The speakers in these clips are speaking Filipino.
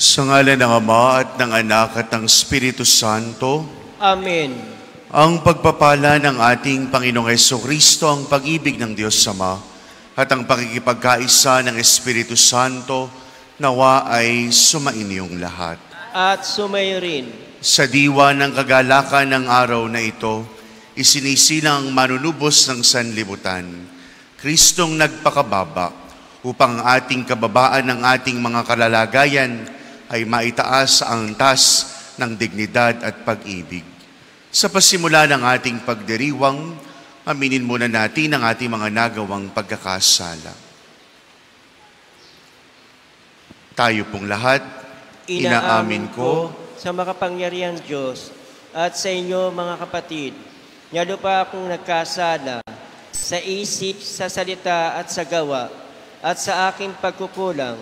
Sa ngalan ng Ama at ng Anak at ng Espiritu Santo. Amen. Ang pagpapala ng ating Panginoong Jesucristo, ang pag-ibig ng Diyos Ama, at ang pakikipagkaisa ng Espiritu Santo, nawa ay sumainyong lahat. At sumayo rin. Sa diwa ng kagalakan ng araw na ito, isinisilang manunubos ng sanlibutan, Kristong nagpakababa, upang ang ating kababaan ng ating mga kalalagayan ay maitaas sa antas ng dignidad at pag-ibig. Sa pasimula ng ating pagdiriwang, aminin muna natin ang ating mga nagawang pagkakasala. Tayo pong lahat, inaamin ko sa makapangyarihang Diyos at sa inyo mga kapatid, nyado pa akong nagkasala sa isip, sa salita at sa gawa at sa aking pagkukulang.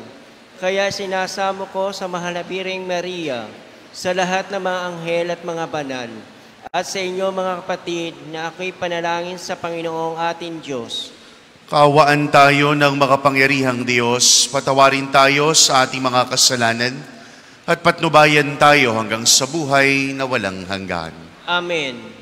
Kaya sinasamo ko sa mahal na Birheng Maria, sa lahat ng mga anghel at mga banal, at sa inyo mga kapatid na ako'y panalangin sa Panginoong ating Diyos. Kaawaan tayo ng makapangyarihang Diyos, patawarin tayo sa ating mga kasalanan, at patnubayan tayo hanggang sa buhay na walang hanggan. Amen.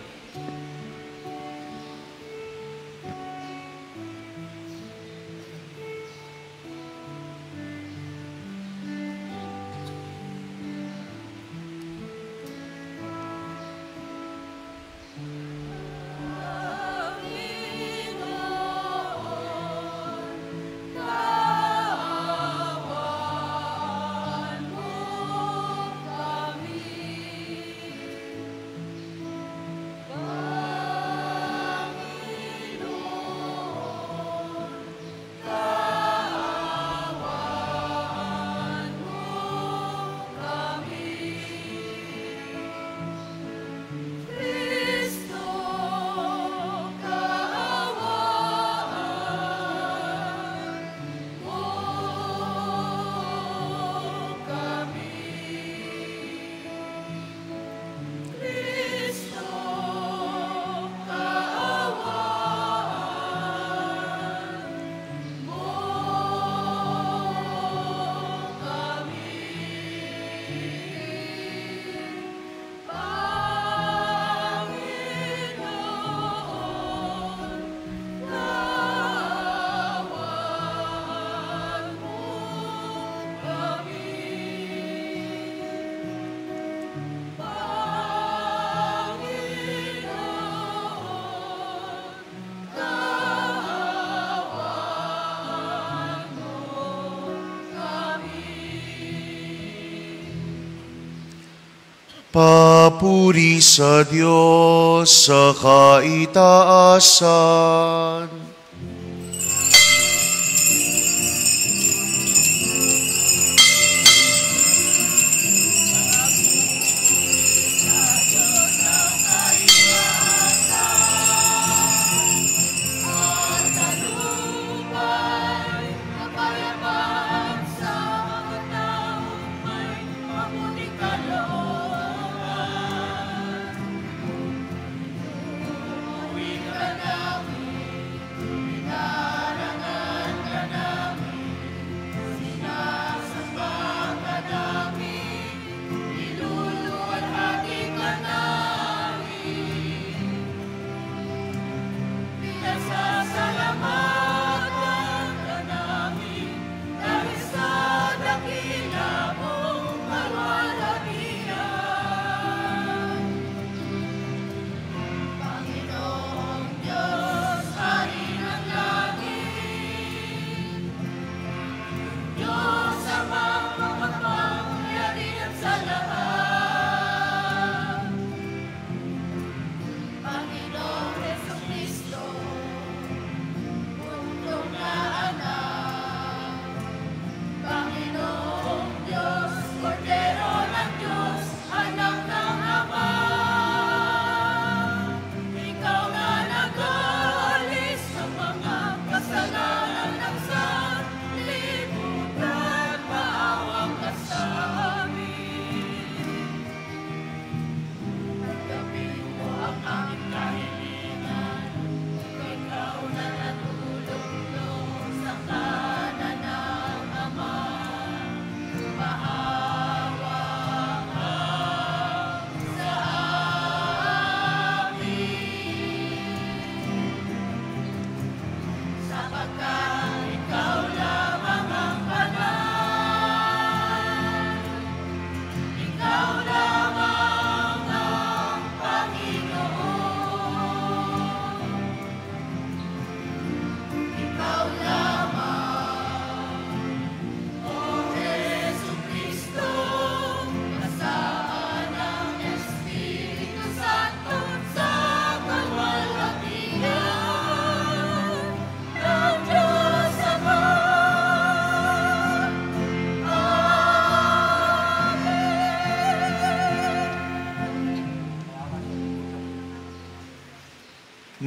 Papuri sa Diyos sa kaitaasan.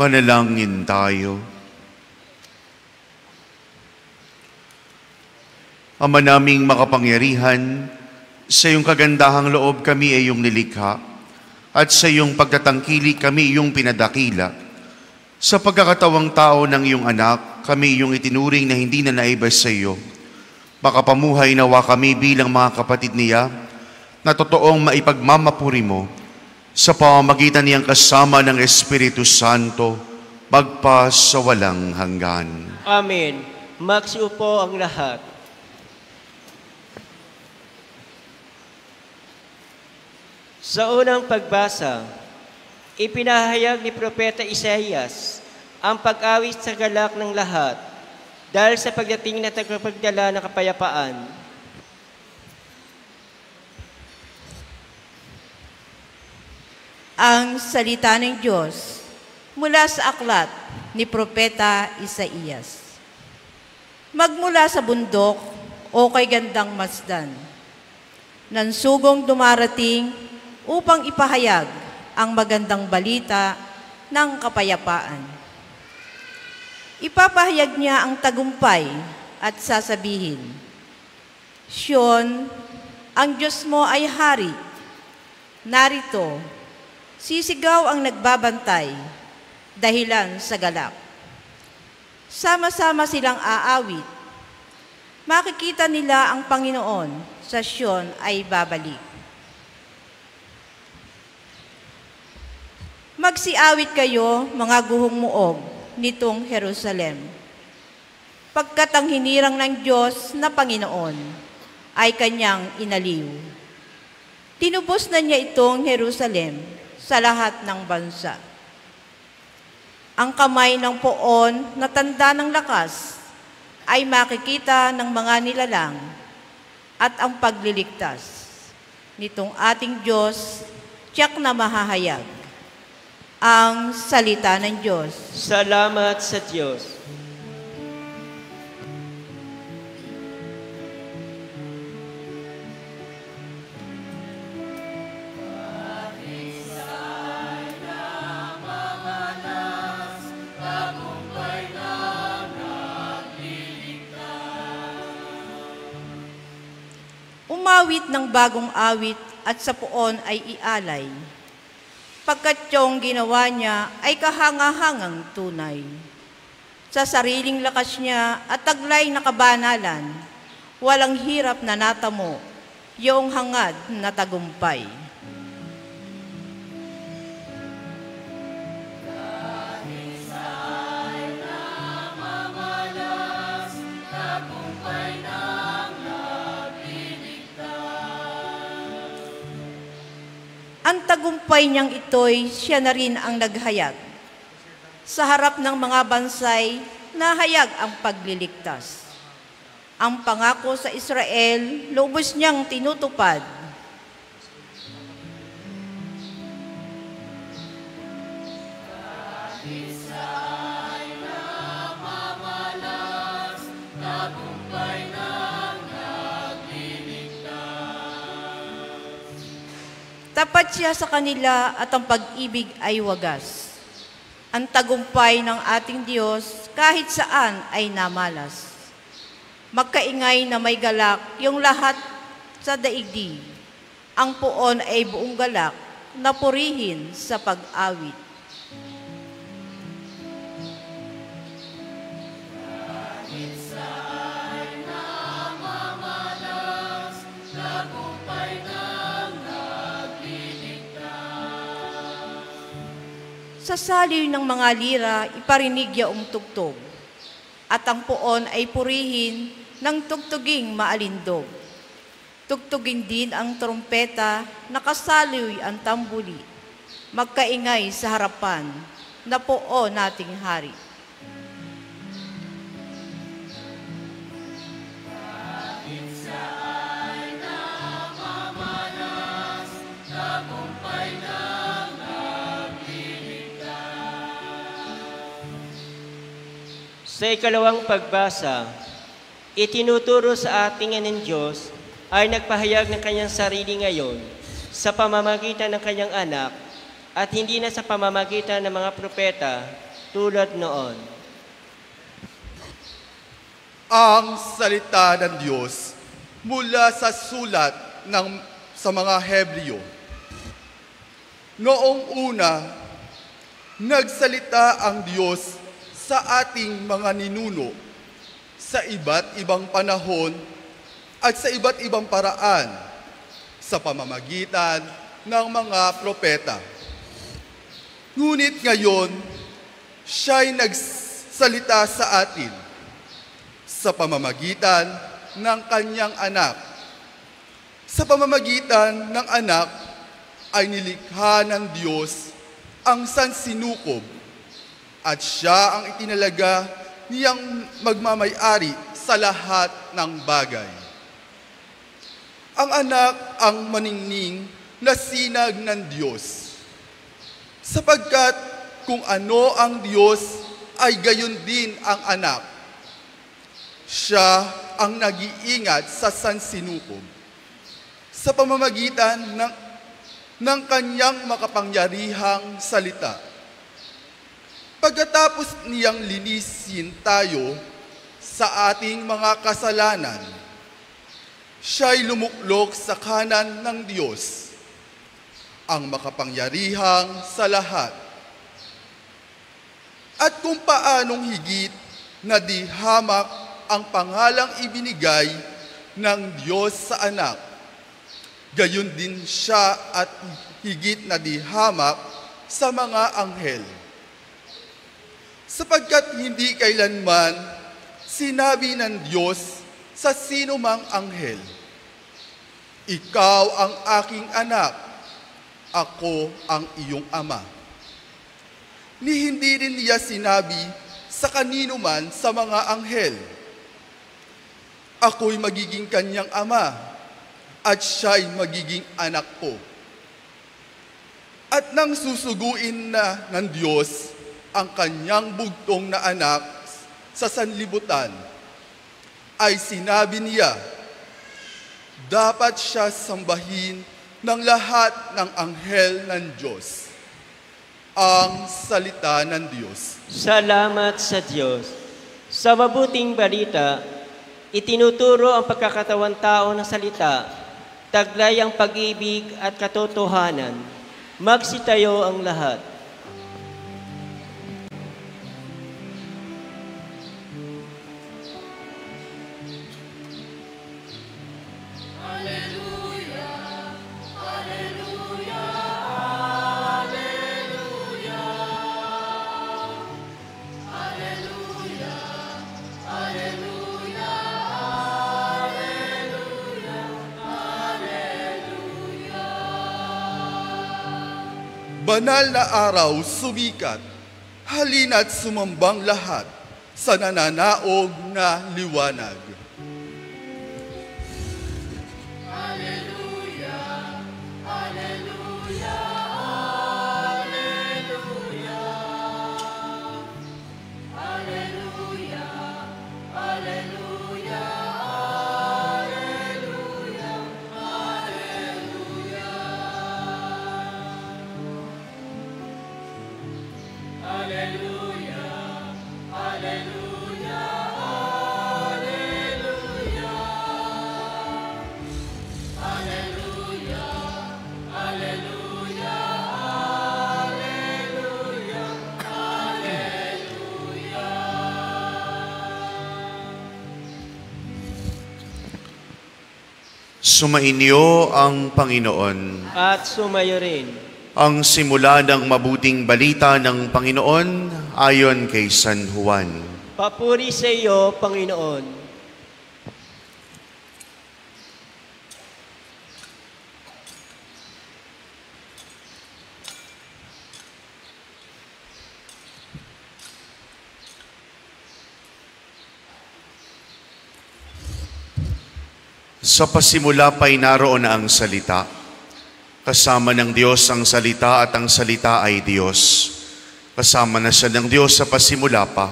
Manalangin tayo. Ama naming makapangyarihan, sa iyong kagandahang loob kami ay iyong nilikha, at sa iyong pagtatangkili kami iyong pinadakila. Sa pagkakatawang tao ng iyong anak, kami iyong itinuring na hindi na naibas sa iyo. Makapamuhay nawa kami bilang mga kapatid niya, na totoong maipagmamapuri mo, sa pamamagitan niyang kasama ng Espiritu Santo, magpas sa walang hanggan. Amen. Magsiupo ang lahat. Sa unang pagbasa, ipinahayag ni Propeta Isaías ang pag-awit sa galak ng lahat dahil sa pagdating na tagapagdala ng kapayapaan. Ang salita ng Diyos mula sa aklat ni Propeta Isaías. Magmula sa bundok o kay gandang masdan, nansugong dumarating upang ipahayag ang magandang balita ng kapayapaan. Ipapahayag niya ang tagumpay at sasabihin, Siyon, ang Diyos mo ay hari. Narito, sisigaw ang nagbabantay, dahilan sa galak. Sama-sama silang aawit. Makikita nila ang Panginoon sa Siyon ay babalik. Magsiawit kayo, mga guhong muog, nitong Jerusalem. Pagkat ang hinirang ng Diyos na Panginoon ay kanyang inaliw. Tinubos na niya itong Jerusalem sa lahat ng bansa. Ang kamay ng poon na tanda ng lakas ay makikita ng mga nilalang at ang pagliligtas nitong ating Diyos tiyak na mahahayag. Ang salita ng Diyos. Salamat sa Diyos. Umawit ng bagong awit at sa poon ay ialay. Pagkat yung ginawa niya ay kahangahangang tunay. Sa sariling lakas niya at taglay na kabanalan, walang hirap na natamo, yung hangad na tagumpay. Ang tagumpay niyang ito'y siya na rin ang naghayag. Sa harap ng mga bansay, nahayag ang pagliligtas. Ang pangako sa Israel, lubos niyang tinutupad. Tapat siya sa kanila at ang pag-ibig ay wagas. Ang tagumpay ng ating Diyos kahit saan ay namalas. Magkaingay na may galak yung lahat sa daigdig. Ang poon ay buong galak na purihin sa pag-awit. Sa saliw ng mga lira, iparinig yaong tugtog, at ang poon ay purihin ng tugtuging maalindog. Tugtugin din ang trompeta, nakasaliw ang tambuli, magkaingay sa harapan, na poon nating hari. Sa ikalawang pagbasa, itinuturo sa ating ng Diyos ay nagpahayag ng kanyang sarili ngayon sa pamamagitan ng kanyang anak at hindi na sa pamamagitan ng mga propeta tulad noon. Ang salita ng Diyos mula sa sulat sa mga Hebreo. Noong una, nagsalita ang Diyos sa ating mga ninuno sa iba't ibang panahon at sa iba't ibang paraan sa pamamagitan ng mga propeta. Ngunit ngayon, siya'y nagsalita sa atin sa pamamagitan ng kanyang anak. Sa pamamagitan ng anak ay nilikha ng Diyos ang sansinukob at siya ang itinalaga niyang magmamay-ari sa lahat ng bagay. Ang anak ang maningning na sinag ng Diyos, sapagkat kung ano ang Diyos ay gayon din ang anak. Siya ang nag-iingat sa sansinukob sa pamamagitan ng kanyang makapangyarihang salita. Pagkatapos niyang linisin tayo sa ating mga kasalanan, siya'y lumuklok sa kanan ng Diyos, ang makapangyarihang sa lahat. At kung paanong higit na di hamak ang pangalang ibinigay ng Diyos sa anak, gayon din siya at higit na di hamak sa mga anghel. Sapagkat hindi kailanman sinabi ng Diyos sa sino mang anghel, "Ikaw ang aking anak, ako ang iyong ama." Ni hindi rin niya sinabi sa kanino man sa mga anghel, "Ako'y magiging kanyang ama, at siya'y magiging anak ko." At nang susuguin na ng Diyos ang kanyang bugtong na anak sa sanlibutan, ay sinabi niya, dapat siya sambahin ng lahat ng anghel ng Diyos. Ang salita ng Diyos. Salamat sa Diyos. Sa mabuting balita, itinuturo ang pagkakatawan tao ng salita, taglay ang pag-ibig at katotohanan. Magsitayo ang lahat. Banal na araw sumikat, halina't sumambang lahat sa nananaog na liwanag. Sumainyo ang Panginoon. At sumayo rin. Ang simula ng mabuting balita ng Panginoon ayon kay San Juan. Papuri sa iyo, Panginoon. Sa pasimula pa'y naroon na ang salita. Kasama ng Diyos ang salita at ang salita ay Diyos. Kasama na siya ng Diyos sa pasimula pa.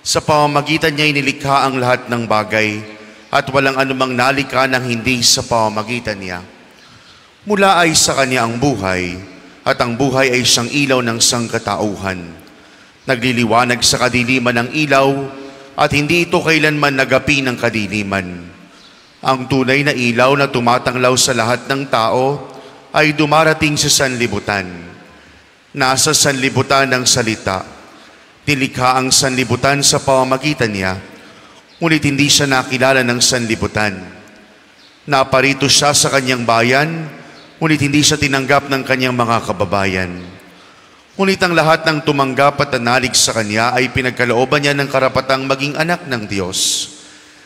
Sa pamamagitan niya inilikha ang lahat ng bagay at walang anumang nalikha ng hindi sa pamamagitan niya. Mula ay sa kanya ang buhay at ang buhay ay siyang ilaw ng sangkatauhan. Nagliliwanag sa kadiliman ng ilaw at hindi ito kailanman nagapi ng kadiliman. Ang tunay na ilaw na tumatanglaw sa lahat ng tao ay dumarating sa sanlibutan. Nasa sanlibutan ng salita. Nilikha ang sanlibutan sa pamamagitan niya, ngunit hindi siya nakilala ng sanlibutan. Naparito siya sa kanyang bayan, ngunit hindi siya tinanggap ng kanyang mga kababayan. Ngunit ang lahat ng tumanggap at nanalig sa kanya ay pinagkalooban niya ng karapatang maging anak ng Diyos.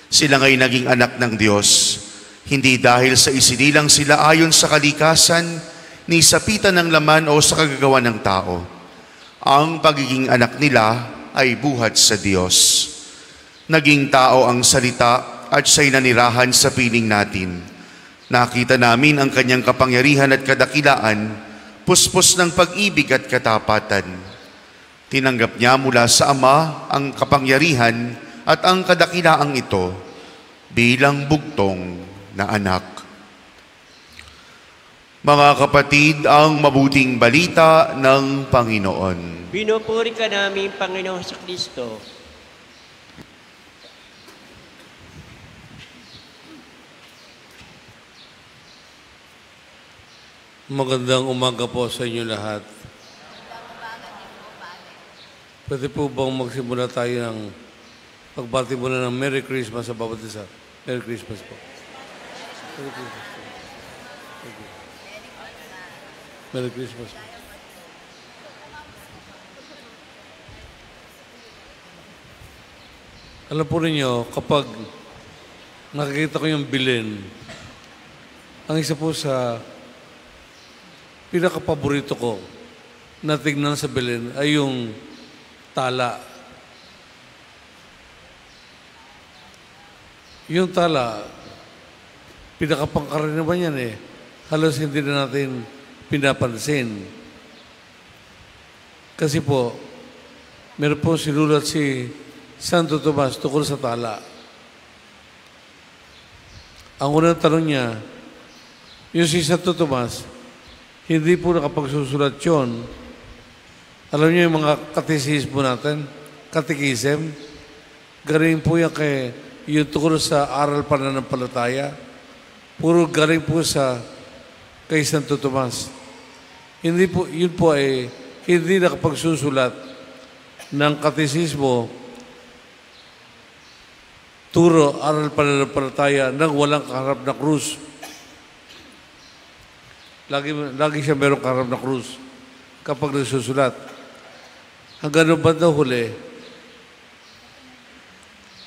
Sila nga'y naging anak ng Diyos, hindi dahil sa isinilang sila ayon sa kalikasan, ni sa pita ng laman o sa kagagawa ng tao. Ang pagiging anak nila ay buhat sa Diyos. Naging tao ang salita at siya'y nanirahan sa piling natin. Nakita namin ang kanyang kapangyarihan at kadakilaan, puspos ng pag-ibig at katapatan. Tinanggap niya mula sa Ama ang kapangyarihan at ang kadakilaang ito bilang bugtong na anak. Mga kapatid, ang mabuting balita ng Panginoon. Pinupuri ka namin, Panginoon sa Kristo. Magandang umaga po sa inyo lahat. Pwede po bang magsimula tayo ng pagbati muna ng Merry Christmas sa bawat isa? Merry Christmas po. Merry Christmas po. Thank you. Merry Christmas po. Alam po ninyo, kapag nakikita ko yung bilin, ang isa po sa pinakapaborito ko na tignan sa bilin ay yung tala. Yung tala, pinakapangkaraniwan yan eh. Halos hindi na natin pinapansin. Kasi po, meron po sinulat si Santo Tomas tungkol sa tala. Ang unang tanong niya, yung si Santo Tomas, hindi po nakapagsusulat yun. Alam niyo yung mga katekismo natin, katekism, galing po yan yung tungkol sa aral pananampalataya, puro galing po sa kay Santo Tomas. Hindi po, yun po ay hindi nakapagsusulat ng katekismo, turo, aral pananampalataya nang walang kaharap na krus. Lagi siya merong kaharap na krus kapag nagsusulat. Hanggang nung bandang huli,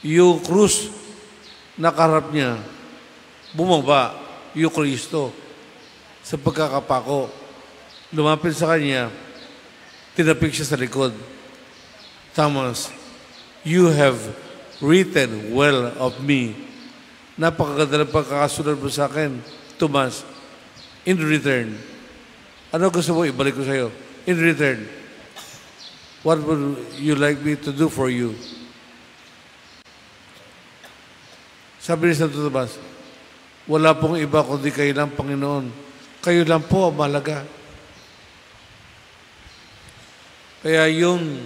yung krus na kaharap niya, bumaba yung Kristo sa pagkakapako. Lumapit sa kanya, tinapik siya sa likod. Thomas, you have written well of me. Napakaganda ng pagkakasulat mo sa akin, Tomas. In return, ano gusto mo ibalik ko sa'yo? In return, what would you like me to do for you? Sabi ni Santo Tomas, wala pong iba kundi kayo lang, Panginoon. Kayo lang po ang mahalaga. Kaya yung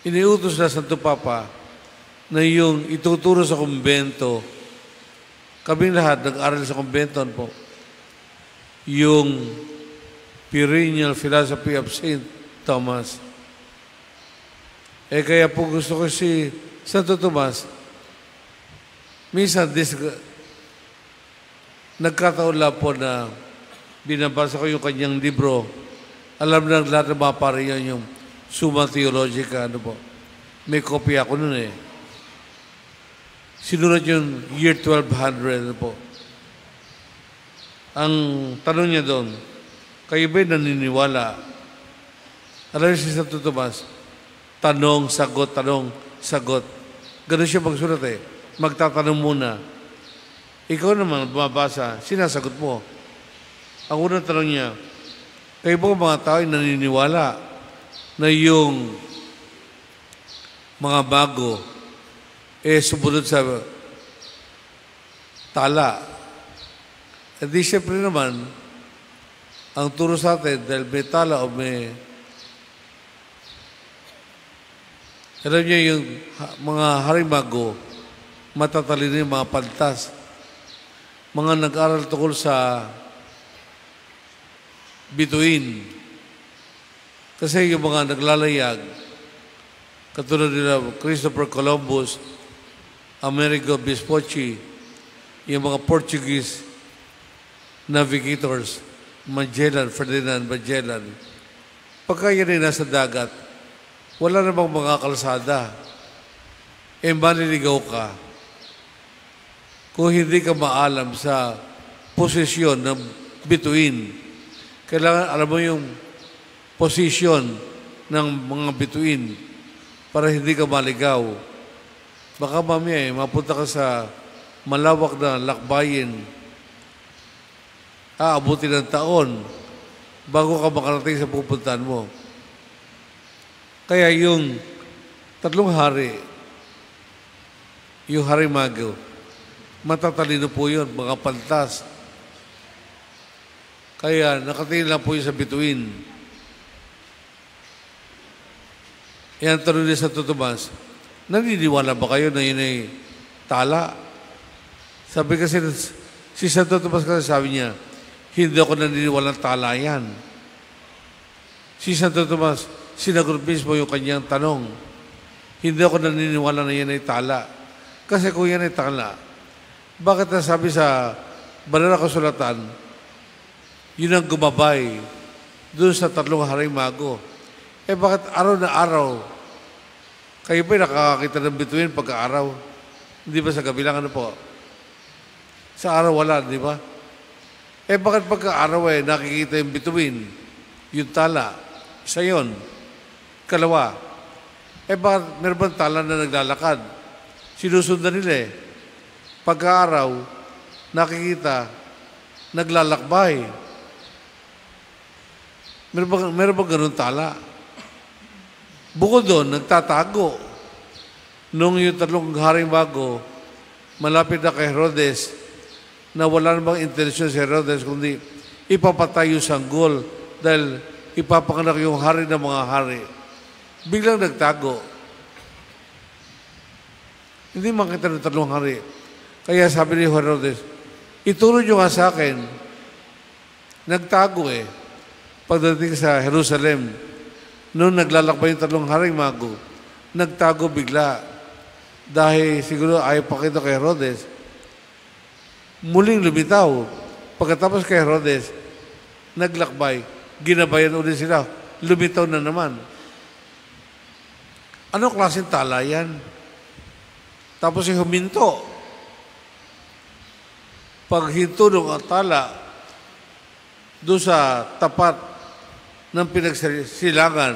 iniutos na Santo Papa na yung ituturo sa kumbento, kaming lahat nag-aral sa kumbento po, yung perennial philosophy of St. Thomas. Kaya po gusto ko si Santo Tomas, minsan nagkataon lang po na binabasa ko yung kanyang libro. Alam na lahat ng mga pare yan, yung Summa Theologica, ano po. May kopya ako nun eh. Sinulat yung year 1200, ano po. Ang tanong niya doon, kayo ba'y naniniwala? Alam niyo si Santo Tomas, tanong, sagot, tanong, sagot. Ganun siya magsulat eh. Magtatanong muna. Ikaw naman, bumabasa, sinasagot mo. Ang unang tanong niya, kayo ba mga tao ay naniniwala na yung mga bago sumunod sa tala? E di siyempre naman, ang turo sa atin, dahil may tala o may Alam niyo yung mga harimago, matatalino yung mga pantas. Mga nag-aral tungkol sa bituin. Kasi yung mga naglalayag, katulad nila Christopher Columbus, Amerigo Vespucci, yung mga Portuguese navigators, Magellan, Ferdinand Magellan, pagka yan ay nasa dagat, wala namang mga kalsada. Maliligaw ka kung hindi ka maalam sa posisyon ng bituin. Kailangan alam mo yung posisyon ng mga bituin para hindi ka maligaw. Baka mamaya mapunta ka sa malawak na lakbayin, aabutin ng taon bago ka makarating sa pupuntahan mo. Kaya yung 3 hari, yung harimago, matatalino po yun, mga pantas. Kaya nakatingin lang po yun sa bituin. Yan tanong niya sa Tomas, naniniwala ba kayo na yun ay tala? Sabi kasi, si Santo Tomas kasi sabi niya, hindi ako naniniwala ng tala yan. Si Santo Tomas, sinagot mismo yung kanyang tanong, hindi ako naniniwala na yan ay tala. Kasi kung yan ay tala, bakit nasabi sa banal na kasulatan, yun ang gumabay doon sa 3 harimago? Bakit araw na araw, kayo ba'y nakakakita ng bituin pagka-araw? Hindi ba sa gabi lang, ano po? Sa araw wala, di ba? Bakit pagka-araw nakikita yung bituin, yung tala, isa yun. Kalawa, bakit meron bang tala na naglalakad? Sinusundan nila Pagka-araw, nakikita, naglalakbay. Meron bang ganun tala? Bukod doon, nagtatago. Nung yung 3 harimago, malapit na kay Herodes, na wala namang intensyon si Herodes, kundi ipapatay yung sanggol dahil ipapanganak yung hari ng mga hari. Biglang nagtago. Hindi makita ng 3 hari. Kaya sabi ni Herodes, ituro nyo nga sa akin. Nagtago Pagdating sa Jerusalem, noon naglalakbay yung 3 harimago, nagtago bigla. Dahil siguro ayaw pakita kay Herodes, muling lumitaw. Pagkatapos kay Herodes, naglakbay, ginabayan ulit sila, lumitaw na naman. Anong klaseng tala yan? Tapos huminto. Paghinto ng tala doon sa tapat ng pinagsilangan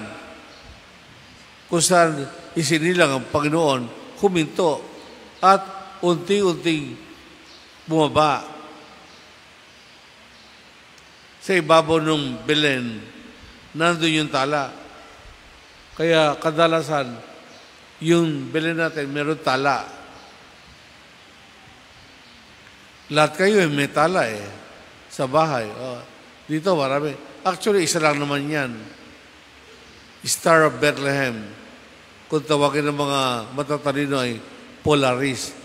kung saan isinilang ang Panginoon, huminto at unti-unting bumaba. Sa ibabaw ng Belen, nandun yung tala. Kaya kadalasan, yung Belen natin, meron tala. Lahat kayo may tala sa bahay. Dito marami. Actually, isa lang naman yan. Star of Bethlehem. Kung tawagin ng mga matatalino ay Polaris.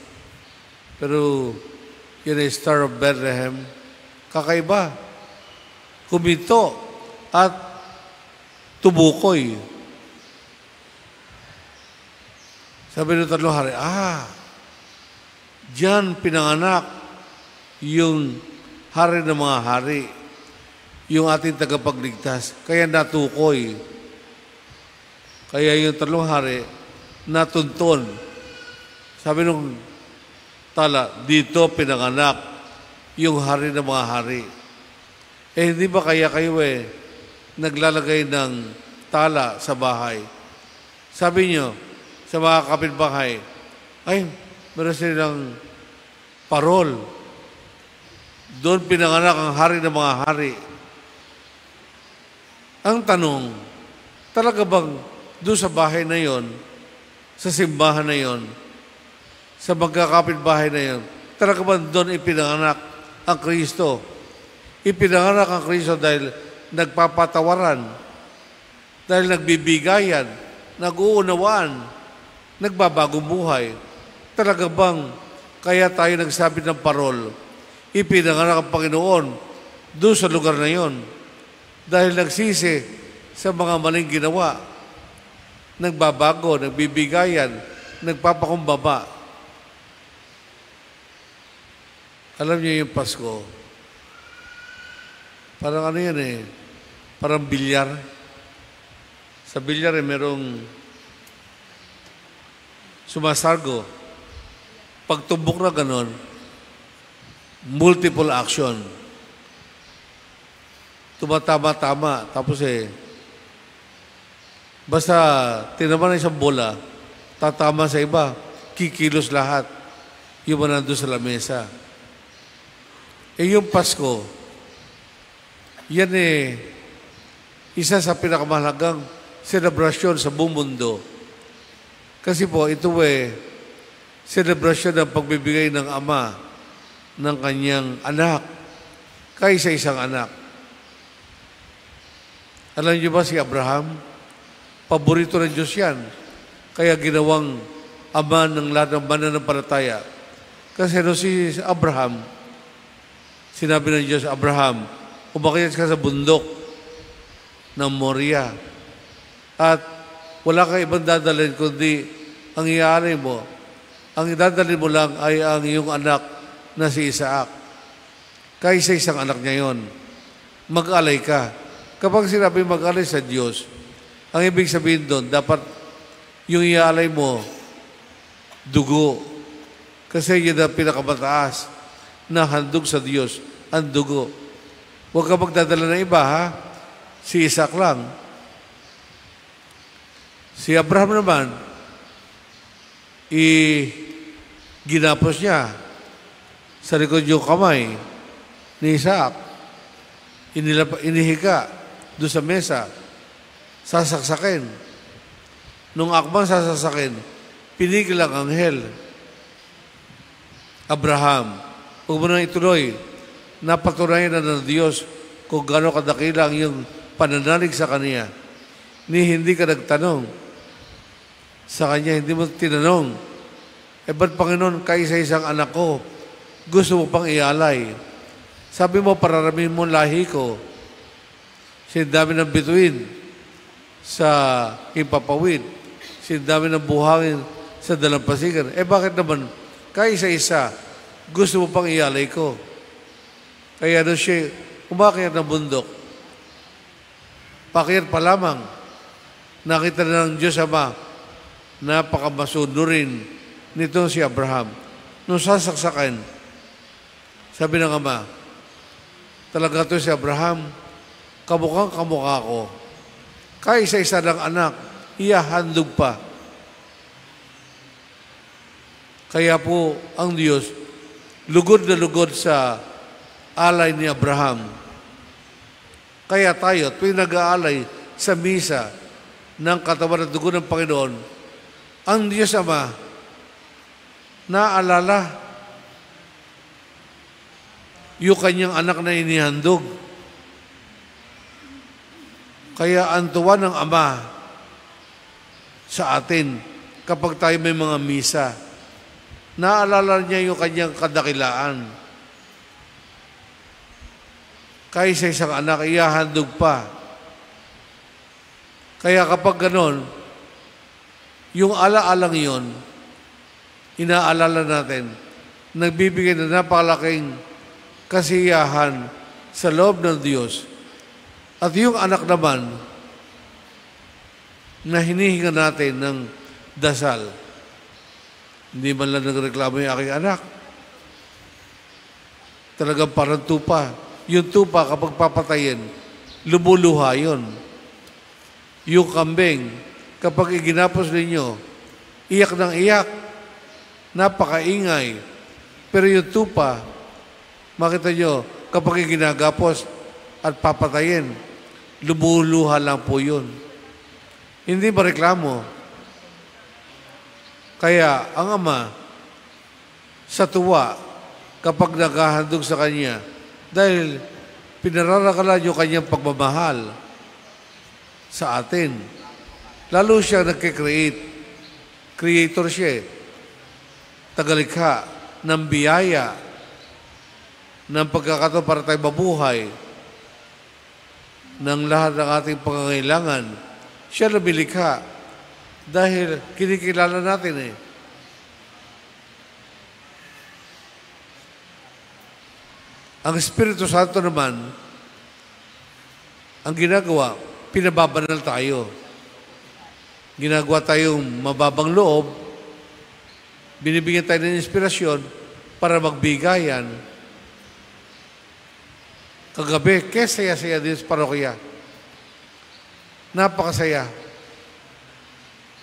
Pero yun ay Star of Bethlehem. Kakaiba. Huminto at tumukoy. Sabi ng 3 hari, diyan pinanganak yung hari ng mga hari, yung ating tagapagligtas. Kaya natukoy. Kaya yung 3 hari, natuntun. Sabi nung tala, dito pinanganak yung hari ng mga hari. Hindi ba kaya kayo naglalagay ng tala sa bahay? Sabi nyo, sa mga kapitbahay, ay, meron silang parol. Doon pinanganak ang hari ng mga hari. Ang tanong, talaga bang doon sa bahay na yon, sa simbahan na yon, sa magkakapitbahay na yon, talaga bang doon ipinanganak ang Kristo? Ipinanganak ang Kristo dahil nagpapatawaran, dahil nagbibigayan, nag-uunawaan, nagbabagong buhay. Talaga bang kaya tayo nagsabi ng parol, ipinanganak ang Panginoon doon sa lugar na yon dahil nagsisi sa mga maling ginawa, nagbabago, nagbibigayan, nagpapakumbaba. Alam niyo yung Pasko, parang ano yan eh, parang bilyar. Sa bilyar merong sumasargo. Pag tumbok na ganon, multiple action. Tumatama-tama. Tapos basta tinaman na isang bola, tatama sa iba, kikilos lahat. Yung mga nandun sa lamesa. Yung Pasko, yan isa sa pinakamahalagang selebrasyon sa buong mundo. Kasi po, ito selebrasyon ng pagbibigay ng Ama ng kanyang anak kaysa isang anak. Alam niyo ba si Abraham? Paborito ng Diyos yan. Kaya ginawang ama ng lahat ng mananampalataya. Kasi si Abraham, sinabi ng Diyos, Abraham, umakyat ka sa bundok ng Moria. At wala kang ibang dadalhin kundi ang iaalay mo. Ang dadalhin mo lang ay ang iyong anak na si Isaac. Kaysa isang anak niya yon, mag-alay ka. Kapag sinabi mag-alay sa Diyos, ang ibig sabihin doon, dapat yung iaalay mo, dugo. Kasi yun ang pinakamataas na handog sa Diyos, ang dugo. Huwag ka magdadala ng iba, ha? Si Isaac lang. Si Abraham naman, ginapos niya sa likod yung kamay ni Isaac. Inihiga doon sa mesa, sasaksakin. Nung akbang sasaksakin, pinigil ang anghel. Abraham, huwag mo nang ituloy. Napatunayan na ng Diyos kung gaano kadakila ang iyong pananalig sa Kanya. Hindi ka nagtanong sa Kanya, hindi mo tinanong, ba't Panginoon, kaysa isang anak ko, gusto mo pang ialay? Sabi mo, pararamin mo lahi ko. Sindami ng bituin sa Himpapawid. Sindami ng buhangin sa dalampasigan. Bakit naman, kaysa isa, gusto mo pang ialay ko? Kaya doon siya, umakyat ng bundok. Pakyat pa lamang, nakita na ng Diyos Ama, napakamasunurin nito si Abraham. Nung sasaksakan, sabi ng Ama, talaga to si Abraham, kamukhang kamukha ko. Kaysa isa ng anak, iyahandog pa. Kaya po ang Diyos, lugod na lugod sa alay ni Abraham. Kaya tayo, tuwing nag-aalay sa misa ng katawan at dugo ng Panginoon, ang Diyos Ama, naalala yung kanyang anak na inihandog. Kaya ang tuwa ng Ama sa atin kapag tayo may mga misa, naalala niya yung kanyang kadakilaan. Kaysa isang anak, iyahandog pa. Kaya kapag ganon, yung alaalang yon, inaalala natin, nagbibigay na napakalaking kasiyahan sa loob ng Diyos. At yung anak naman, na hinihinga natin ng dasal, hindi man lang nagreklamo yung aking anak. Talagang parang tupa. Yung tupa, kapag papatayin, lumuluha yun. Yung kambing, kapag iginapos ninyo, iyak ng iyak, napakaingay. Pero yung tupa, makita nyo, kapag iginagapos at papatayin, lumuluha lang po yun. Hindi mareklamo. Kaya ang Ama, sa tuwa, kapag naghahandog sa Kanya, dahil pinararakalan yung Kanyang pagmamahal sa atin. Lalo siya nagkikreate Creator siya eh. Tagalikha ng biyaya, ng pagkakataon para tayo mabuhay, ng lahat ng ating pangangailangan. Siya lumilikha dahil kinikilala natin eh. Ang Espiritu Santo naman, ang ginagawa, pinababanal tayo. Ginagawa tayong mababang loob, binibigyan tayo ng inspirasyon para magbigayan. Kagabi, saya-saya din sa parokya. Napakasaya.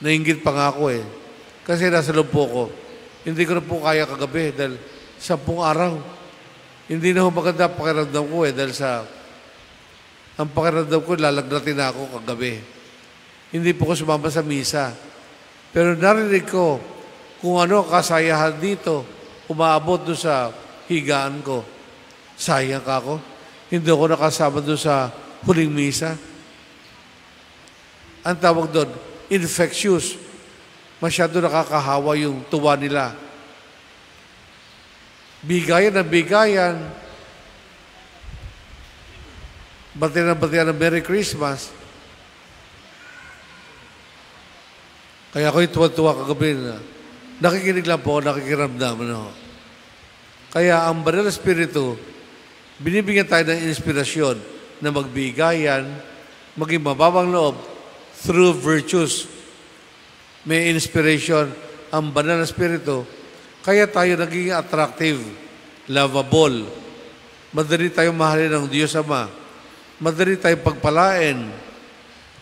Nainggit pa nga ako eh. Kasi nasa loob po ko. Hindi ko na po kaya kagabi dahil 10 araw. Hindi na ho maganda pakiramdam ko eh dahil ang pakiramdam ko, lalagnatin na ako kagabi. Hindi po ko sumama sa misa. Pero narinig ko kung ano kasayahan dito, umaabot doon sa higaan ko. Sayang ka ako. Hindi ako nakasama doon sa huling misa. Ang tawag doon, infectious. Masyado nakakahawa yung tuwa nila. Bigayan ng bigayan. Batian ng Merry Christmas. Kaya ako'y tuwa-tuwa kagabi na nakikinig lang po ako, nakikiramdam. No? Kaya ang Banal na Espiritu, binibigyan tayo ng inspirasyon na magbigayan, maging mababang loob through virtues. May inspiration ang Banal na Espiritu. Kaya tayo naging attractive, lovable. Madali tayong mahalin ng Diyos Ama. Madali tayong pagpalain.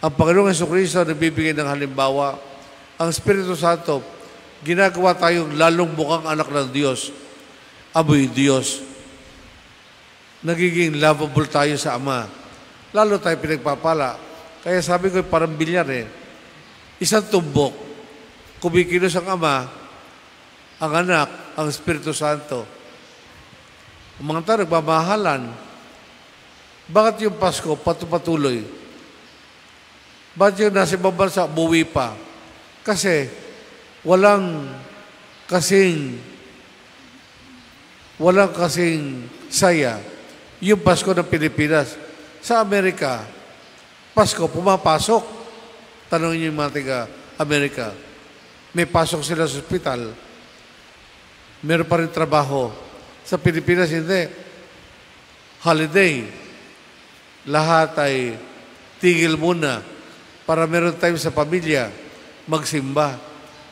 Ang Panginoong Jesucristo nagbibigay ng halimbawa. Ang Espiritu Santo, ginagawa tayong lalong mukhang anak ng Diyos. Amoy Diyos. Nagiging lovable tayo sa Ama. Lalo tayo pinagpapala. Kaya sabi ko, parang bilyar eh. Isang tumbok. Kumikilos ang Ama, ang Anak, ang Espiritu Santo. Ang mga tao nagmamahalan. Bakit yung Pasko patuloy? Bakit yung nasa ibang bansa, buwi pa? Kasi walang kasing saya yung Pasko ng Pilipinas. Sa Amerika, Pasko, pumapasok. Tanongin niyo yung mga taga-Amerika. May pasok sila sa ospital. Meron pa rin trabaho. Sa Pilipinas, hindi. Holiday. Lahat ay tigil muna para meron time sa pamilya, magsimba.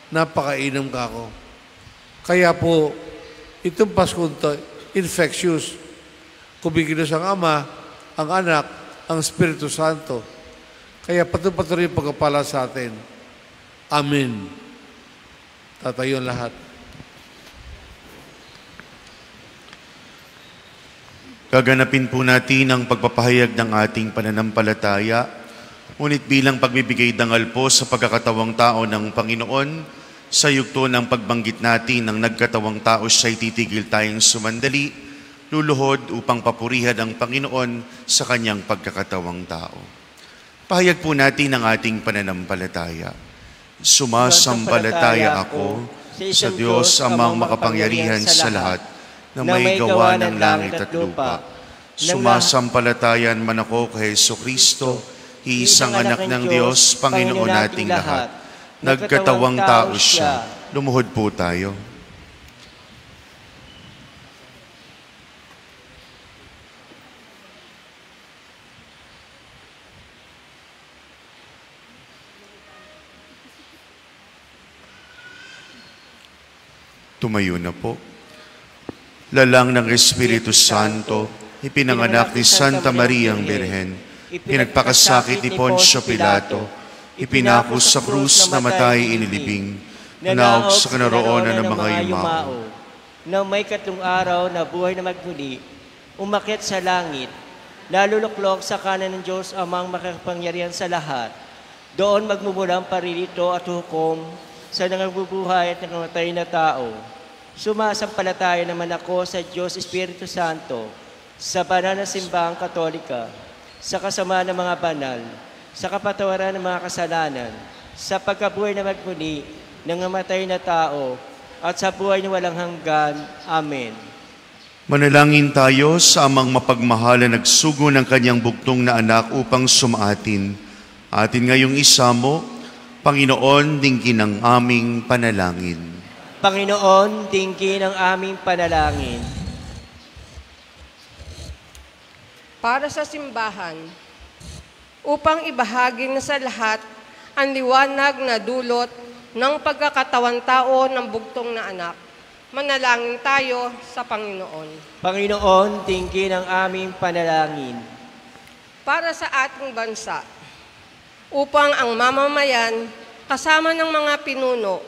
Napakainam ka ako. Kaya po, itong Pasko ito, infectious. Kumikilos ang Ama, ang Anak, ang Espiritu Santo. Kaya patuloy yung pagkapala sa atin. Amen. Tatayo ang lahat. Gaganapin po natin ang pagpapahayag ng ating pananampalataya, ngunit bilang pagbibigay dangal po sa pagkakatawang tao ng Panginoon, sa yugto ng pagbanggit natin ng nagkatawang tao siya'y titigil tayong sumandali, luluhod upang papurihan ang Panginoon sa kanyang pagkakatawang tao. Pahayag po natin ang ating pananampalataya. Sumasampalataya ako sa Diyos amang makapangyarihan sa lahat, na may gawa ng langit at lupa. Sumasampalatayan man ako kay Jesucristo, isang anak ng Diyos, Panginoon nating lahat. Nagkatawang tao siya. Lumuhod po tayo. Tumayo na po. Lalang ng Espiritu Santo, ipinanganak ni Santa Maria ang Birhen, pinagpakasakit ni Poncio Pilato, ipinako sa krus na matay inilibing, nanaog sa kinaroonan ng mga yumao. Na may 3 araw na buhay na magmuli, umakyat sa langit, naluluklok sa kanan ng Diyos amang makapangyarihan sa lahat. Doon magmumulang paririto at hukom sa nangabubuhay at nangamatay na tao. Sumasampalataya naman ako sa Diyos Espiritu Santo, sa banal na simbahang Katolika, sa kasama ng mga banal, sa kapatawaran ng mga kasalanan, sa pagkabuhay na magmuli, ng namatay na tao, at sa buhay na walang hanggan. Amen. Manalangin tayo sa amang mapagmahal na nagsugo ng kanyang bugtong na anak upang sumaatin. Atin ngayong isamo, Panginoon, dinggin ang aming panalangin. Panginoon, dinggin ang aming panalangin. Para sa simbahan, upang ibahagi na sa lahat ang liwanag na dulot ng pagkakatawan tao ng bugtong na anak, manalangin tayo sa Panginoon. Panginoon, dinggin ang aming panalangin. Para sa ating bansa, upang ang mamamayan kasama ng mga pinuno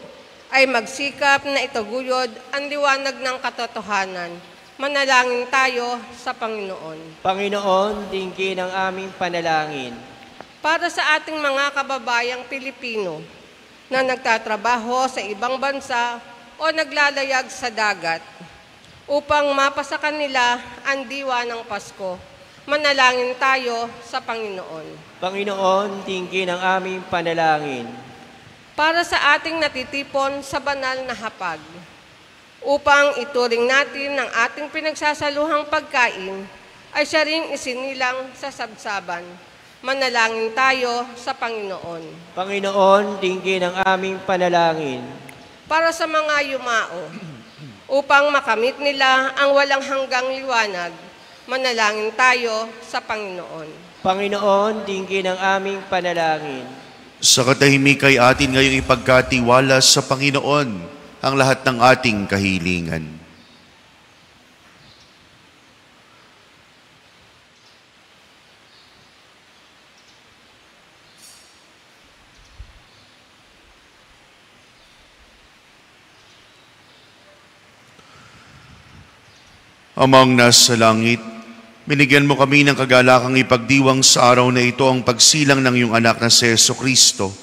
ay magsikap na itaguyod ang liwanag ng katotohanan, manalangin tayo sa Panginoon. Panginoon, dinggin ang aming panalangin. Para sa ating mga kababayang Pilipino na nagtatrabaho sa ibang bansa o naglalayag sa dagat, upang mapasa kanila ang diwa ng Pasko, manalangin tayo sa Panginoon. Panginoon, dinggin ang aming panalangin. Para sa ating natitipon sa banal na hapag, upang ituring natin ang ating pinagsasaluhang pagkain ay siya ring isinilang sa sabsaban. Manalangin tayo sa Panginoon. Panginoon, dinggin ang aming panalangin. Para sa mga yumao, upang makamit nila ang walang hanggang liwanag, manalangin tayo sa Panginoon. Panginoon, dinggin ang aming panalangin. Sa katahimik ay atin ngayong ipagkatiwala sa Panginoon ang lahat ng ating kahilingan. Amang nasa langit, binigyan mo kami ng kagalakang ipagdiwang sa araw na ito ang pagsilang ng iyong anak na si Jesucristo.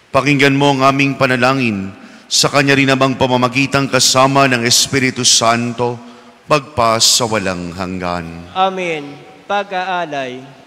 Pakinggan mo ang aming panalangin sa kanya rin namang pamamagitan kasama ng Espiritu Santo, magpas sa walang hanggan. Amen. Pag-aalay.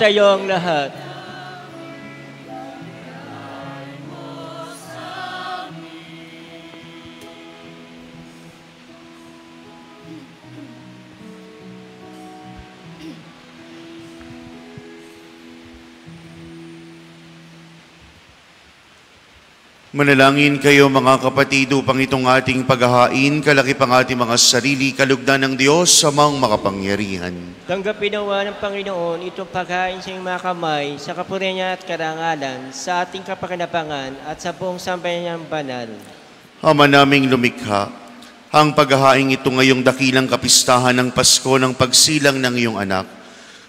Tayong lahat. Manalangin kayo mga kapatid upang itong ating paghahain, kalaki pang ating mga sarili, kalugdan ng Diyos sa mga makapangyarihan. Tanggapin nawa ng Panginoon itong paghain sa iyong mga kamay, sa kapurihan niya at karangalan, sa ating kapakinabangan at sa buong sambayan niyang banal. Ama naming lumikha, ang paghahain ito ngayong dakilang kapistahan ng Pasko ng pagsilang ng iyong anak,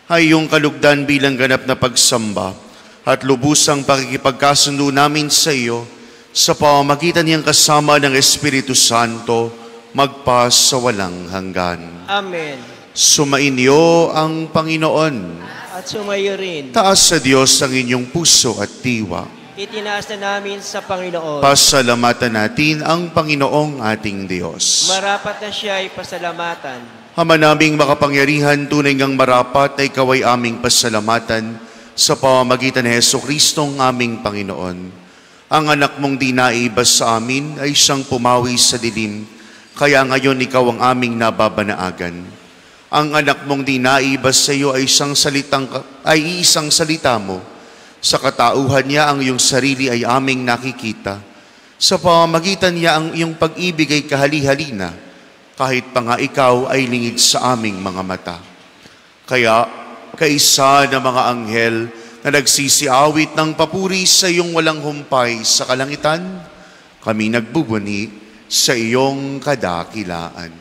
ay iyong kalugdan bilang ganap na pagsamba at lubusang pakikipagkasundo namin sa iyo, sa pamamagitan niyang kasama ng Espiritu Santo, magpas sa walang hanggan. Amen. Sumainyo ang Panginoon. At sumayo rin. Taas sa Diyos ang inyong puso at diwa. Itinaas na namin sa Panginoon. Pasalamatan natin ang Panginoong ating Diyos. Marapat na siya ay pasalamatan. Ama naming makapangyarihan, tunay ngang marapat na ikaw ay aming pasalamatan sa pamamagitan ni Jesucristong aming Panginoon. Ang anak mong di naibas sa amin ay siyang pumawi sa dilim, kaya ngayon ikaw ang aming nababanaagan. Ang anak mong di naibas sa iyo ay isang salita mo. Sa katauhan niya ang iyong sarili ay aming nakikita. Sa pamamagitan niya ang iyong pag-ibig ay kahali-halina, kahit pa nga ikaw ay lingid sa aming mga mata. Kaya, kaisa na mga anghel na nagsisiawit ng papuri sa iyong walang humpay sa kalangitan, kami nagbubuni sa iyong kadakilaan.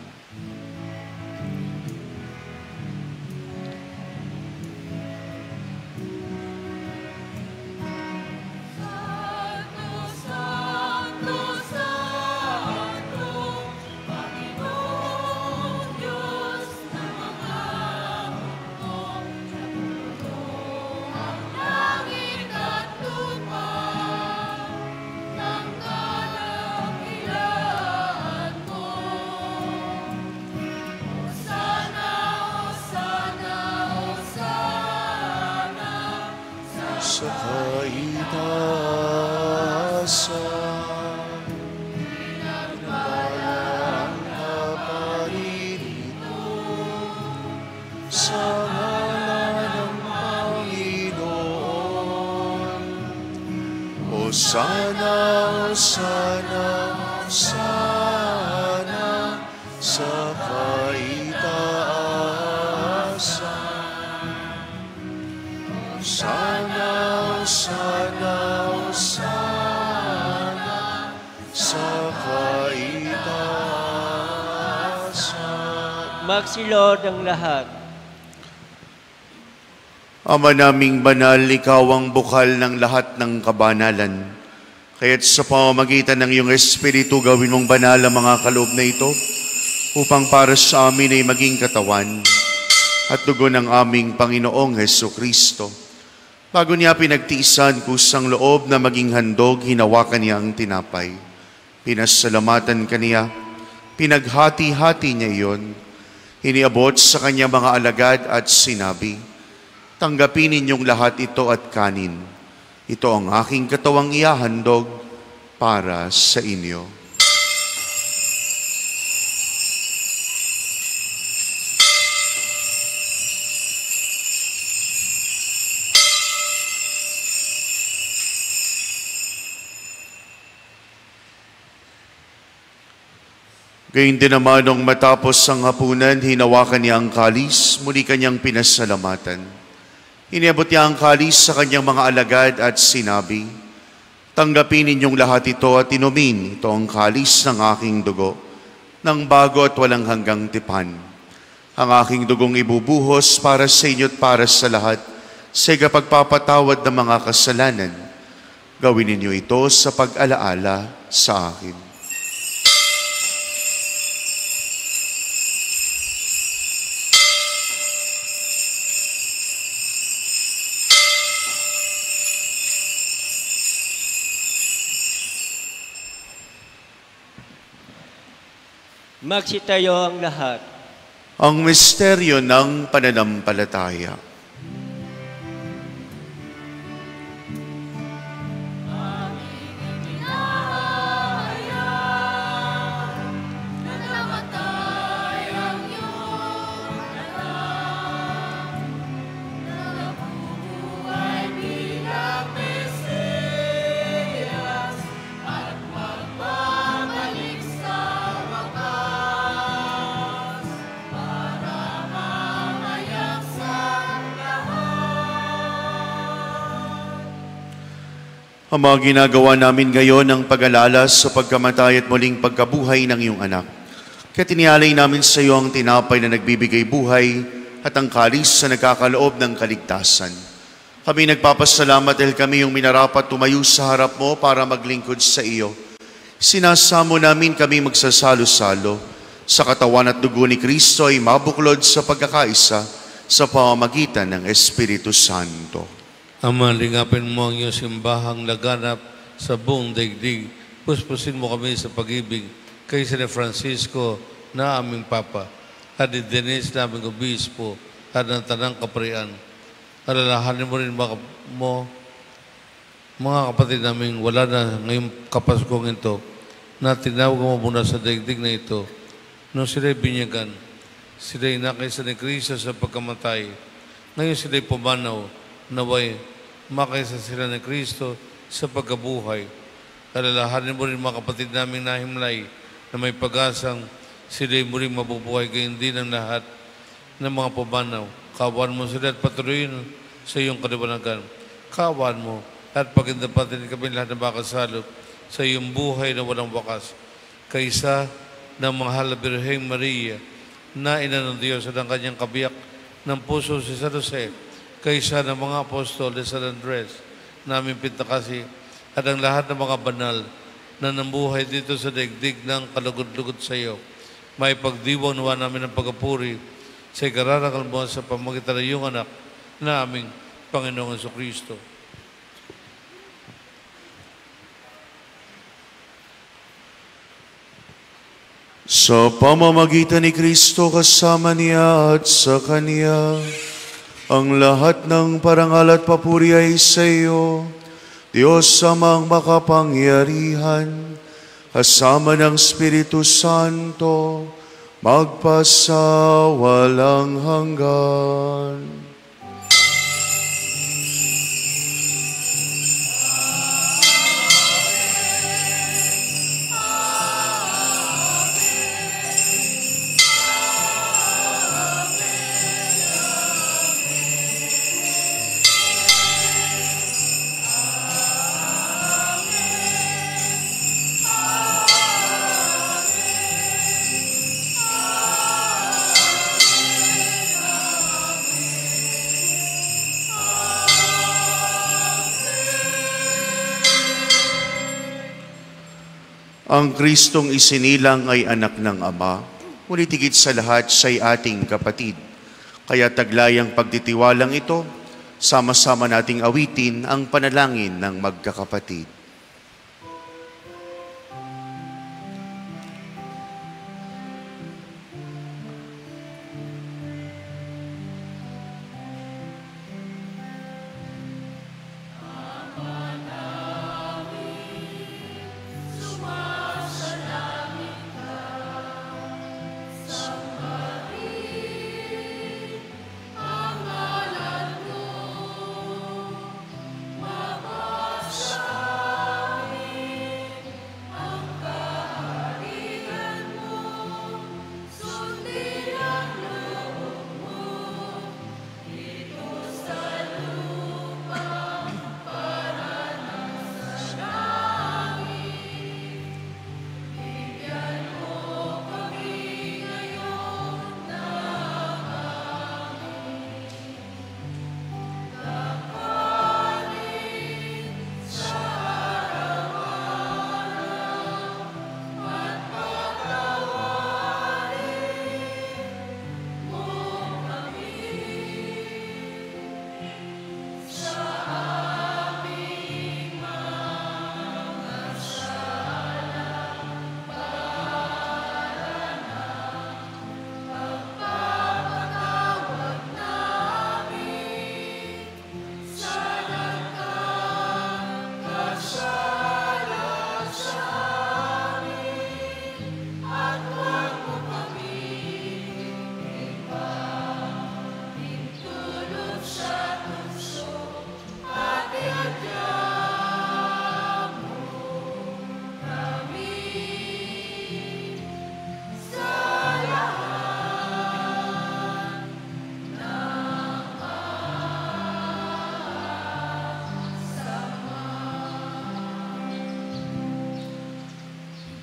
Sa kaitaasan, pinagpalang kaparirito, sa ngalan ng Panginoon. Hosana, Hosana, Hosana, sa kaitaasan. Hosana, Hosana, Hosana, sa kaitaasan. Magsilod ang lahat. Ama naming banal, ikaw ang bukal ng lahat ng kabanalan. Kaya't sa pamamagitan ng iyong Espiritu, gawin mong banal ang mga kaloob na ito, upang para sa amin ay maging katawan at dugo ng aming Panginoong Hesukristo. Bago niya pinagtiisan kusang loob na maging handog, hinawakan niya ang tinapay. Pinasalamatan kaniya, pinaghati-hati niya iyon, iniabot sa kanyang mga alagad at sinabi, "Tanggapin ninyong lahat ito at kanin. Ito ang aking katawang ihahandog para sa inyo." Gayun din naman nung matapos ang hapunan, hinawakan niya ang kalis, muli kanyang pinasalamatan. Iniabot niya ang kalis sa kanyang mga alagad at sinabi, "Tanggapin ninyong lahat ito at inumin. Ito ang kalis ng aking dugo, ng bago at walang hanggang tipan. Ang aking dugong ibubuhos para sa inyo at para sa lahat, sa ikapagpapatawad ng mga kasalanan. Gawin ninyo ito sa pag-alaala sa akin." Magsitayo ang lahat. Ang misteryo ng pananampalataya. Ang mga ginagawa namin ngayon ang pag-alala sa pagkamatay at muling pagkabuhay ng iyong anak. Kaya tinialay namin sa iyo ang tinapay na nagbibigay buhay at ang kalis na nagkakaloob ng kaligtasan. Kami nagpapasalamat dahil kami yung minarapat tumayo sa harap mo para maglingkod sa iyo. Sinasamo namin kami magsasalo-salo sa katawan at dugo ni Kristo ay mabuklod sa pagkakaisa sa pamamagitan ng Espiritu Santo. Ama, lingapin mo ang iyong simbahang laganap sa buong daigdig. Puspusin mo kami sa pag-ibig kay San Francisco na aming Papa, at ni Denise na aming Obispo, at ng Tanang Kaparian. Alalahanin mo rin mga kapatid namin wala na ngayong Kapaskong ito, na tinawag mo muna sa daigdig na ito. Nung sila'y binyagan, sila'y nakaisa ni Kristo sa pagkamatay. Ngayon sila'y pumanaw, naway makaisa sila ni Kristo sa pagkabuhay. Alalahanin mo rin mga kapatid naming nahimlay na may pag-asang sila'y muling mabubuhay, gayon din ang lahat ng mga pumanaw. Kawan mo sila at patuloyin sa iyong kaliwanagan. Kawan mo at pagindapatin kami lahat ng makasalo sa iyong buhay na walang wakas. Kaysa ng mahal na Birheng Maria na ina ng Diyos at ang kanyang kabiyak ng puso si San Jose, kaysa ng mga apostol de San Andres, naming pintakasi, at ang lahat ng mga banal na nambuhay dito sa daigdig ng kalugod-lugod sa iyo. May pagdiwang nawa namin ng pagpupuri sa ikararangal mo sa pamagitan ng iyong anak na aming Panginoong Jesucristo. Sa pamamagitan ni Kristo kasama niya at sa Kanya, ang lahat ng parangal at papuri ay sa iyo, Diyos amang makapangyarihan, kasama ng Espiritu Santo, magpasawalang hanggan. Ang Kristong isinilang ay anak ng Ama. ngunit higit sa lahat siya'y ating kapatid. Kaya taglayang pagtitiwalang ito, sama-sama nating awitin ang panalangin ng magkakapatid.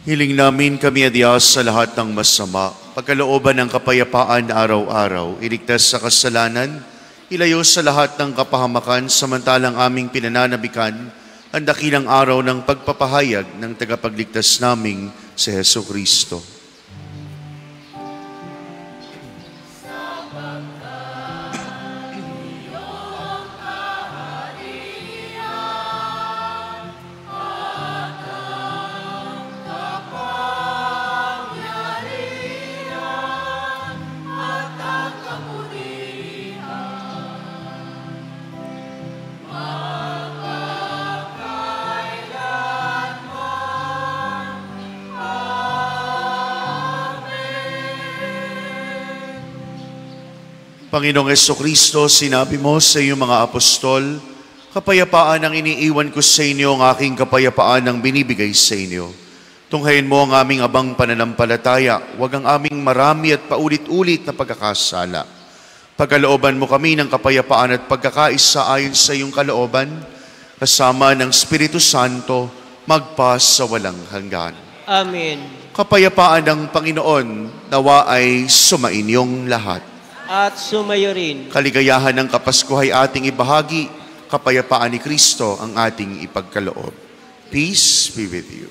Hiling namin kami, Diyos, sa lahat ng masama, pagkalooban ng kapayapaan araw-araw, iligtas sa kasalanan, ilayo sa lahat ng kapahamakan, samantalang aming pinananabikan ang dakilang araw ng pagpapahayag ng tagapagligtas naming si Hesu Kristo. Panginoong Jesucristo, sinabi mo sa iyong mga apostol, kapayapaan ang iniiwan ko sa inyo, ang aking kapayapaan ang binibigay sa inyo. Tunghayin mo ang aming abang pananampalataya, huwag ang aming marami at paulit-ulit na pagkakasala. Pagkalooban mo kami ng kapayapaan at pagkakaisa ayon sa iyong kalooban, kasama ng Espiritu Santo, magpas sa walang hanggan. Amen. Kapayapaan ng Panginoon, nawa ay sumainyong lahat. At sumayo rin. Kaligayahan ng Kapaskuhay ating ibahagi, kapayapaan ni Kristo ang ating ipagkaloob. Peace be with you.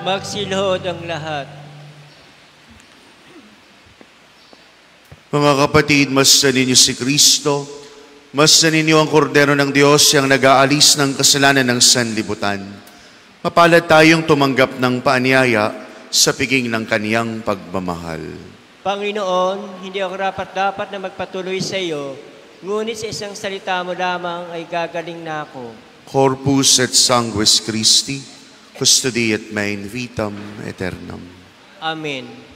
Magsilhod ang lahat. Mga kapatid, masdan ninyo si Kristo, masdan ninyo ang kordero ng Diyos yang nag-aalis ng kasalanan ng sanlibutan. Mapalad tayong tumanggap ng paanyaya sa piging ng kaniyang pagmamahal. Panginoon, hindi ako dapat na magpatuloy sa iyo, ngunit sa isang salita mo lamang ay gagaling na ako. Corpus et sanguis Christi, custodi et me in vitam aeternam. Amen.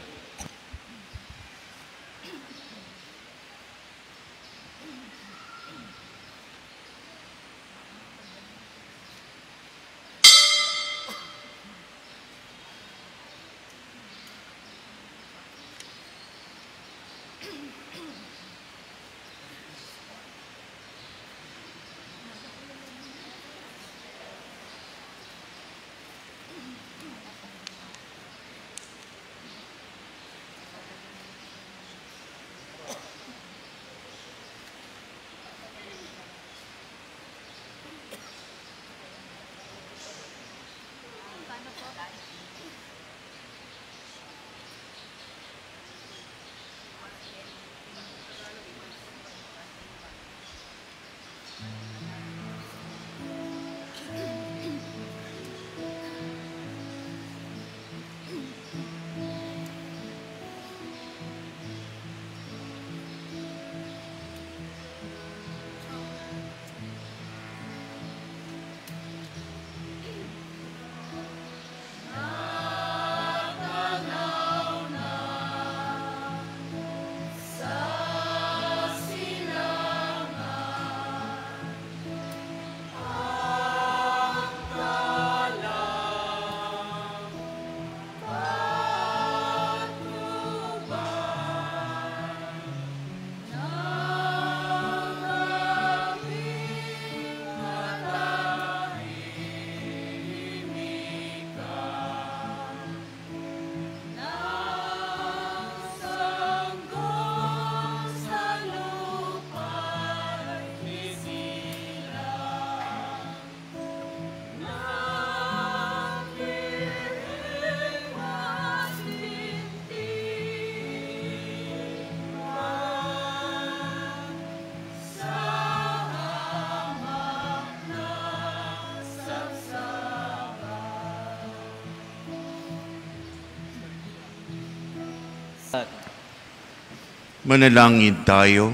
Manalangin tayo.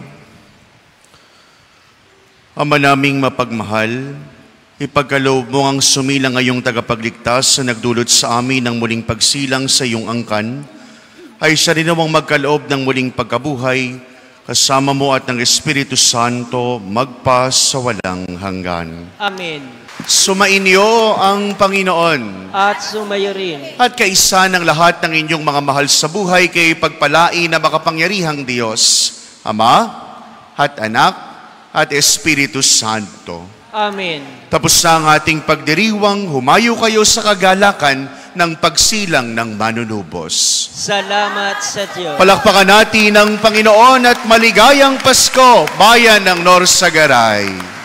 Ama naming mapagmahal, ipagkaloob mo ang sumilang ngayong tagapagligtas na nagdulot sa amin ng muling pagsilang sa iyong angkan, ay siya rin namang magkaloob ng muling pagkabuhay, kasama mo at ng Espiritu Santo, magpa sa walang hanggan. Amen. Sumainyo ang Panginoon. At sumayo rin. At kaisa ng lahat ng inyong mga mahal sa buhay kay pagpalain na makapangyarihang Diyos, Ama at Anak at Espiritu Santo. Amen. Tapos na ang ating pagdiriwang, humayo kayo sa kagalakan ng pagsilang ng manunubos. Salamat sa Diyos. Palakpakan natin ang Panginoon at maligayang Pasko, bayan ng Norsagaray.